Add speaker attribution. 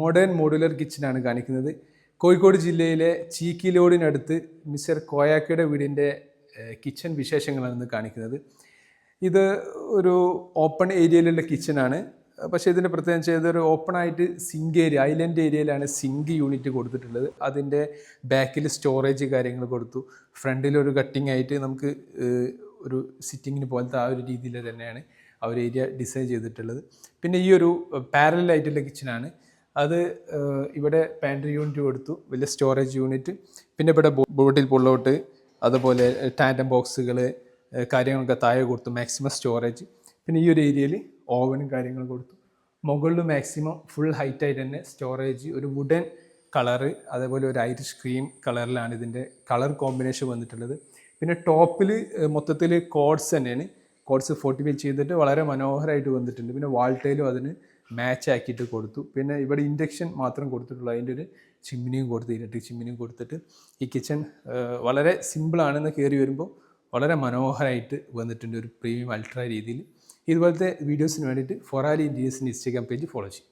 Speaker 1: Modern modular കിച്ചനാണ് കാണിക്കുന്നത്. കോഴിക്കോട് ജില്ലയിലെ ചീക്കിലോടിനടുത്ത് mister കോയാക്കയുടെ വീടിൻ്റെ കിച്ചൺ വിശേഷങ്ങളാണ് കാണിക്കുന്നത്. ഇത് ഒരു ഓപ്പൺ ഏരിയയിലുള്ള കിച്ചനാണ്. പക്ഷേ ഇതിൻ്റെ പ്രത്യേകം ചെയ്തൊരു ഓപ്പണായിട്ട് സിങ്ക് ഏരിയ, ഐലൻഡ് ഏരിയയിലാണ് സിങ്ക് യൂണിറ്റ് കൊടുത്തിട്ടുള്ളത്. അതിൻ്റെ ബാക്കിൽ സ്റ്റോറേജ് കാര്യങ്ങൾ കൊടുത്തു. ഫ്രണ്ടിലൊരു കട്ടിംഗ് ആയിട്ട് നമുക്ക് ഒരു സിറ്റിങ്ങിന് പോലത്തെ ആ ഒരു രീതിയിൽ തന്നെയാണ് ആ ഒരു ഏരിയ ഡിസൈൻ ചെയ്തിട്ടുള്ളത്. പിന്നെ ഈ ഒരു പാരലായിട്ടുള്ള കിച്ചനാണ്. അത് ഇവിടെ പാൻട്രി യൂണിറ്റ് കൊടുത്തു, വലിയ സ്റ്റോറേജ് യൂണിറ്റ്. പിന്നെ ഇവിടെ ബോട്ടിൽ പുള്ളൗട്ട്, അതുപോലെ ടാൻഡം ബോക്സുകൾ കാര്യങ്ങളൊക്കെ താഴെ കൊടുത്തു, മാക്സിമം സ്റ്റോറേജ്. പിന്നെ ഈ ഒരു ഏരിയയിൽ ഓവനും കാര്യങ്ങളും കൊടുത്തു. മുകളിൽ മാക്സിമം ഫുൾ ഹൈറ്റായിട്ട് തന്നെ സ്റ്റോറേജ്, ഒരു വുഡൻ കളറ്, അതേപോലെ ഒരു ഐറിഷ് ക്രീം കളറിലാണ് ഇതിൻ്റെ കളർ കോമ്പിനേഷൻ വന്നിട്ടുള്ളത്. പിന്നെ ടോപ്പിൽ മൊത്തത്തിൽ കോഡ്സ് തന്നെയാണ്, കോഡ്സ് 40 ചെയ്തിട്ട് വളരെ മനോഹരമായിട്ട് വന്നിട്ടുണ്ട്. പിന്നെ വാൾട്ടയിലും അതിന് മാച്ച് ആക്കിയിട്ട് കൊടുത്തു. പിന്നെ ഇവിടെ ഇൻഡക്ഷൻ മാത്രം കൊടുത്തിട്ടുള്ളൂ, അതിൻ്റെ ഒരു ചിമ്മിനിയും കൊടുത്ത്, ഇലക്ട്രിക് ചിമ്മിനിയും കൊടുത്തിട്ട് ഈ കിച്ചൺ വളരെ സിമ്പിളാണെന്ന് കയറി വരുമ്പോൾ വളരെ മനോഹരമായിട്ട് വന്നിട്ടുണ്ട്, ഒരു പ്രീമിയം അൾട്രാ രീതിയിൽ. ഇതുപോലത്തെ വീഡിയോസിന് വേണ്ടിയിട്ട് ഫോറാലി ഇന്റീരിയേഴ്സിൻ്റെ ഇൻസ്റ്റാഗ്രാം പേജ് ഫോളോ ചെയ്യും.